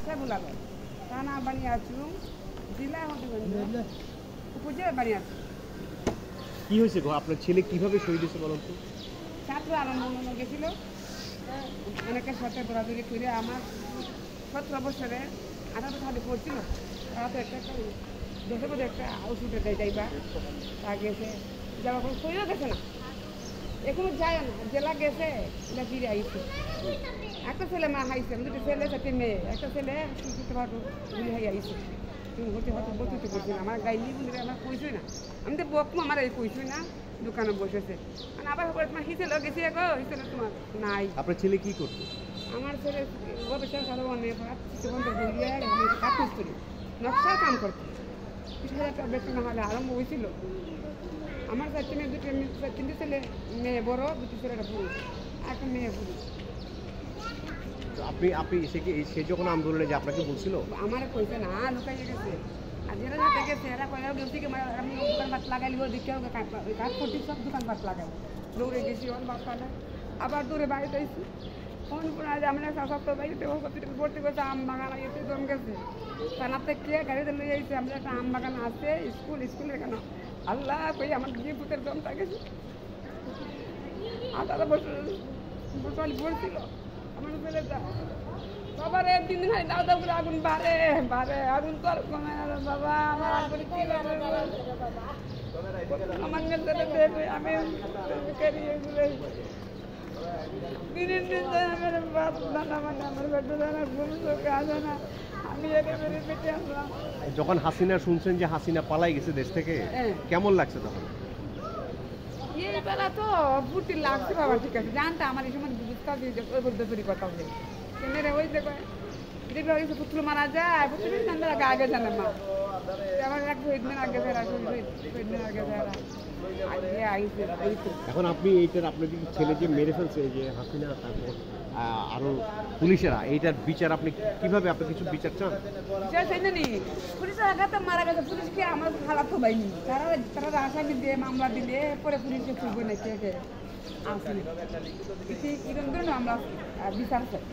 ভাষা বলাবে থানা বানিয়ে আছু জেলা হবিগঞ্জ উপজেলা বানিয়ে আছু। কি হয়েছে গো, আপনার ছেলে কিভাবে শহীদ হয়েছে বলুন তো? ছাত্র আন্দোলন গেছিল, অনেকের সাথে দৌড়াদৌড়ি করে আমার 17 বছরে 18 সালে পড়ছিল। তারা তো একটা দেশের মধ্যে একটা ওষুধে দেয় যাইবা, তা গেছে যাওয়া কোনো শরীরও গেছে না, এখনো যায় না, জেলা গেছে এটা ফিরে আইছে। একটা ছেলে মা হাইছে, দুটো ছেলে সাথে মেয়ে, একটা ছেলে সুস্থ ভাবে গুলি হাই আইছে। তুমি হতে হয়তো বলতে করছি না, আমার গাইলি বলে আমার কইছই না, আমি তো বকম আমার এই কইছই না, দোকানে বসেছে। আর আবার তোমার হিসেল গেছি গো, হিসেল তোমার নাই। আপনার ছেলে কি করতো? আমার ছেলে গবেষণা সারা অনেক বন্ধ ধরিয়ে আমি কাজ করি, নকশার কাম করতো। 20,000 টাকা বেতন আমাদের আরম্ভ হয়েছিল। আমার চারটে মেয়ে, তিনটে ছেলে, মেয়ে বড়, দুটি ছেলেটা পুরুষ, একটা মেয়ে পুরুষ। আপনি সে যখন আন্দোলনে যে আপনাকে বলছিল? আমার কইছে না, লুকাইয়ে গেছে। আর যারা যাতে গেছে এরা কয়ে গেছি আমি দোকানপাট লাগাইলি দিকে কাজ করছি, সব দোকানপাট লাগাই। দৌড়ে গেছি ওর বাপালে, আবার দৌড়ে বাড়িতে আইছি। ফোন করে আজ আমরা সপ্তাহ বাড়িতে ভর্তি করছে, আম বাগান এতে দম গেছে। থানার থেকে গাড়িতে লই আইছে, আমরা একটা আম বাগান আছে, স্কুলের কেন আল্লাহ কই আমার বিয়ে পুতের দমটা গেছে। 18 বছর পড়ছিল আমার ছেলেটা। বাবার একদিন হয় দাও দাও করে আগুন বাড়ে আগুন তো আর কমে না বাবা, আমার আগুন কি আমার ছেলে দেবে আমি দিনের দিন আমার বাপ দানা মানে আমার বেটা দানা ঘুম চোখে আসে না, আমি এনে মেরে পেটে আসলাম। যখন হাসিনা শুনছেন যে হাসিনা পালাই গেছে দেশ থেকে, কেমন লাগছে তখন? এই বেলা তো ফুটি লাগছে বাবা, ঠিক আছে জানতা আমার এই সময় বুঝতে দিয়ে ওই বলতে তৈরি কথা বলে কেন ওই দেখো দেখবে পুত্র মারা যায়, পুত্র আগে জানে মা আমার এক দিন আগে এখন আপনি এইটার আপনার ছেলে যে মেরে ফেলছে যে হাসিনা, তারপর আরো পুলিশেরা, এইটার বিচার আপনি কিভাবে, আপনি কিছু বিচার চান? পুলিশের আঘাতে মারা গেছে, পুলিশকে আমার খারাপ তো পাইনি, তারা আসামি দিয়ে মামলা দিলে পরে পুলিশকে খুঁজবে না কে আসলে এরকম জন্য আমরা বিচার চাই।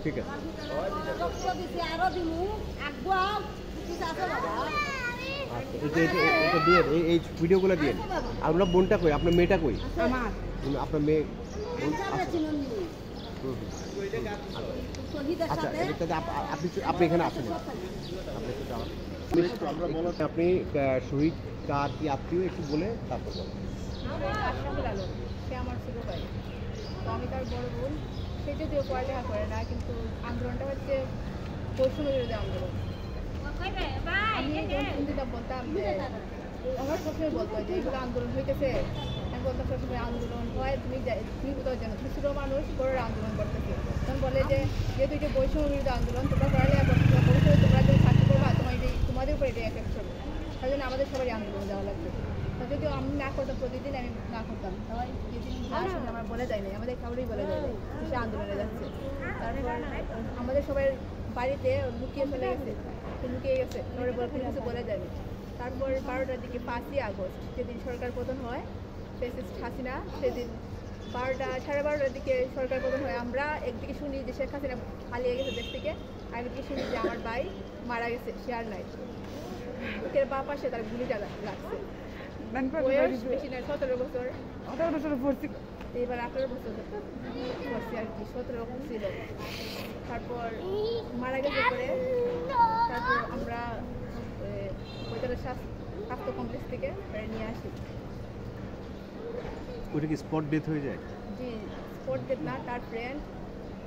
ঠিক আছে, এটা দিয়ে এই ভিডিওগুলো দিয়ে। আপনার বোনটা কই, আপনার মেয়েটা কই? আমার আপনার মেয়ে আচ্ছা, আপনি এখানে আসেন, আপনি শহীদ কার কি আত্মীয় একটু বলে তারপর বলেন। সে আমার ছোট ভাই, তো আমি তার বড় বোন। সে যদিও পড়ালেখা করে না, কিন্তু আন্দোলনটা হচ্ছে বৈষম্য বিরোধী আন্দোলন। আমি হিন্দিটা বলতাম, আমার সবসময় বলতো যে এগুলো আন্দোলন হইতেছে, আমি বলতাম সবসময় আন্দোলন হয়, তুমি কোথাও জানো, তুমি ছোটো মানুষ বড় আন্দোলন করতেছে। তখন বলে যে যেহেতু এটা বৈষম্য বিরোধী আন্দোলন, তোমরা পড়ালেখা করতে ভবিষ্যতে তোমরা যখন চাকরি করবা তোমাদের উপরে এটাই এফেক্ট করবে, তাই জন্য আমাদের সবারই আন্দোলন যাওয়া লাগবে। যদিও আমি না করতাম, প্রতিদিন আমি না করতাম, তাই যেদিন আসলে আমার বলে যায় নাই, আমাদের কাউরেই বলে যায় নাই সে আন্দোলনে যাচ্ছে। তারপর আমাদের সবাই বাড়িতে লুকিয়ে চলে গেছে, লুকিয়ে গেছে, পরে কিছু বলে যায়নি। তারপর 12টার দিকে 5ই আগস্ট যেদিন সরকার পতন হয়, ফ্যাসিস্ট হাসিনা, সেদিন 12:30টার দিকে সরকার পতন হয়। আমরা একদিকে শুনি যে শেখ হাসিনা পালিয়ে গেছে দেশ থেকে, আরেকদিকে শুনি যে আমার ভাই মারা গেছে, সে আর নাই, বুকের বাঁ পাশে তার গুলিটা লাগছে। বয়স বেশি নয়, 17 বছর পড়ছি, এবার 18 বছর পড়ছি আর কি, 17 ছিল। তারপর মারা গেছে পরে, তারপর আমরা স্বাস্থ্য কমপ্লেক্স থেকে নিয়ে আসি। ওটা কি স্পট ডেথ হয়ে যায়? জি, স্পট ডেথ না, তার ফ্রেন্ড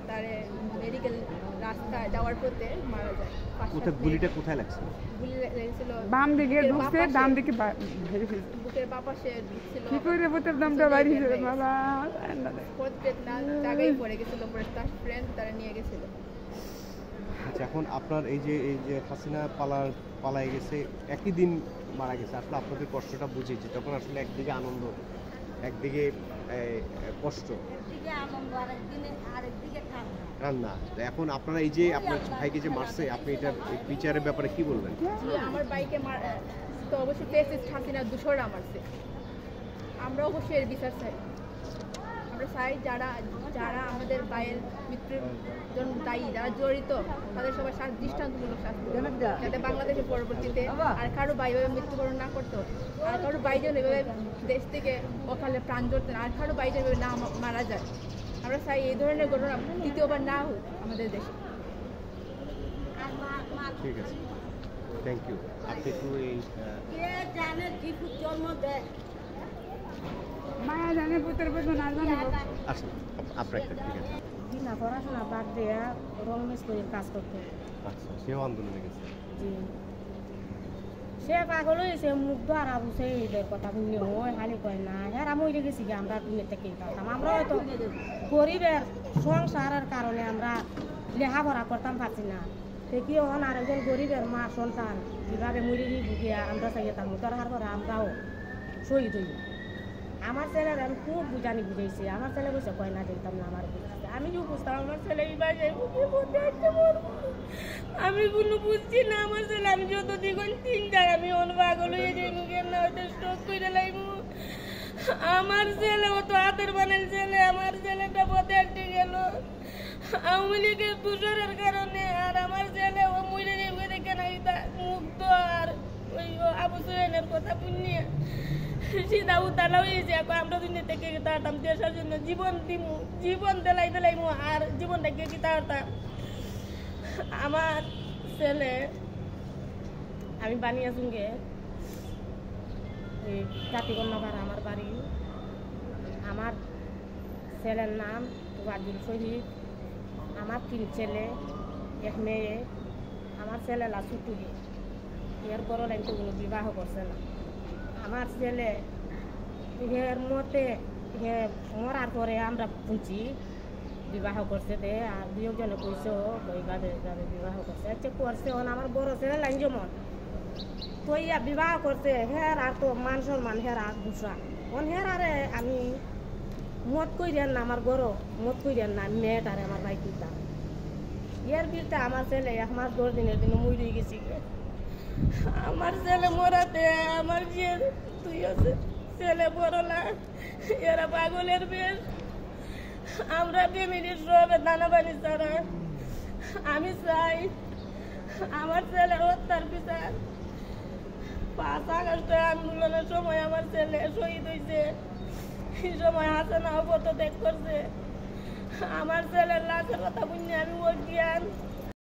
তার মেডিকেল রাস্তায় যাওয়ার পথে মারা যায়। কোথায় গুলিটা কোথায় লাগছে? গুলি লেগেছিল বাম দিকে ঢুকছে, ডান দিকে ভেরি ফেলছে, বুকের বাঁ পাশে ঢুকছিল। কি করে বুকের দামটা বাইরে হয়েছে বাবা, স্পট ডেথ না, জায়গায় পড়ে গেছিল, পরে তার ফ্রেন্ড তারা নিয়ে গেছিল। আচ্ছা, এখন আপনার এই যে হাসিনা পালায় গেছে, একই দিন মারা গেছে, আসলে আপনাদের কষ্টটা বুঝেছি, তখন আসলে একদিকে আনন্দ, একদিকে কষ্ট, কান্না। এখন আপনারা এই যে আপনার ভাইকে যে মারছে, আপনি এটা বিচারের ব্যাপারে কি বলবেন? আমার ভাইকে তো অবশ্যই ফ্যাসিস্ট হাসিনা দূষণরা মারছে, আমরা অবশ্যই এর বিচার চাই। আমরা আমরা চাই যারা যারা আমাদের ভাইয়ের মৃত্যুর জন্য দায়ী, যারা জড়িত, তাদের সবাই দৃষ্টান্তমূলক শাস্তি যাতে বাংলাদেশের পরবর্তীতে আর কারো ভাই এভাবে মৃত্যুবরণ না করতো, আর কারো ভাই যেন এভাবে দেশ থেকে অকালে প্রাণ জড়তেন, আর কারো ভাই যেন এভাবে না মারা যায়। আমরা চাই এই ধরনের ঘটনা দ্বিতীয়বার না হোক আমাদের দেশে। ঠিক আছে, থ্যাংক ইউ। আপনি একটু এই জন্ম দেয় মায়া জানে পুত্রের বেতন আর জানে আসেন আপনার একটা, ঠিক আছে। বিনা পড়াশোনা বাদ দিয়ে রং মিস্ত্রির কাজ করতে। আচ্ছা, সেও আন্দোলনে গেছে। জি, সে পাগল হয়েছে, মুগ্ধ আর আবু সেইদের কথা শুনি ওই হালি কয় না হ্যাঁ আমি মরে গেছি কি আমরা দুনিয়া থেকে পারতাম। আমরা হয়তো গরিবের সংসারের কারণে আমরা লেখাপড়া করতাম পারছি না, সে কি হন আরেকজন গরিবের মা সন্তান কীভাবে মরে গিয়ে আমরা চাইতাম তার পরে আমরাও শহীদ হই। আমার ছেলের আমি খুব বুঝানি বুঝাইছি, আমার ছেলে বসে কয় না যেতাম না, আমার বুঝতে আমি যে বুঝতাম আমার ছেলে এই বাসায় আমি কোনো বুঝছি না। আমার ছেলে আমি যত দিগুন চিন্তায় আমি অন পাগল হয়ে যাই, মুখের না হয়তো স্ট্রোক করে লাইব। আমার ছেলে ও তো হাতের বানাল ছেলে, আমার ছেলেটা পথে আটকে গেল আওয়ামী লীগের তুষারের কারণে, আর আমার ছেলে ও মরে যাবে দেখে না মুগ্ধ আর ওই আবু সুহেলের কথা পুণ্যে সিধা উতালা হয়েছে। এখন আমরা দুনিয়া থেকে তাড়াতাম দেশের জন্য জীবন দিমু, জীবন দেলাইমু, আর জীবনটাকে কি তাড়াতাম। আমার ছেলে আমি বানিয়ে সঙ্গে ওই জাতিকন্যাপাড়া আমার বাড়ি। আমার ছেলের নাম ওয়াজিল শহীদ। আমার 3 ছেলে 1 মেয়ে। আমার ছেলে লাসুটুরি, এর বড় লাইন তো কোনো বিবাহ করছে না। আমার ছেলে এর মতে মরার পরে আমরা শুনছি বিবাহ করছে দে, আর 2 জনে কইছেও এইভাবে বিবাহ করছে। আচ্ছা করছে আমার বড় ছেলে লাইন যেমন তো ইয়া বিবাহ করছে, হের আর তো মান সম্মান হের আর দুসরা হের আরে আমি মত কইরেন না, আমার বড় মত কইরেন না, মেয়েটারে আমার ভাই দিতাম। এর বিলটা আমার ছেলে 1 মাস 10 দিনের দিন মরে গেছি। আমার ছেলে মরাতে আমার যে তুই আছে ছেলে বড়লা এরা পাগলের বেশ, আমরা ফ্যামিলির সবে দানা বানি ছাড়া। আমি চাই আমার ছেলে হত্যার বিচার। 5 আগস্টের আন্দোলনের সময় আমার ছেলে শহীদ হয়েছে, এই সময় হাসানা পথত্যাগ করছে। আমার ছেলের লাশের কথা বুঝিয়ে আমি অজ্ঞান।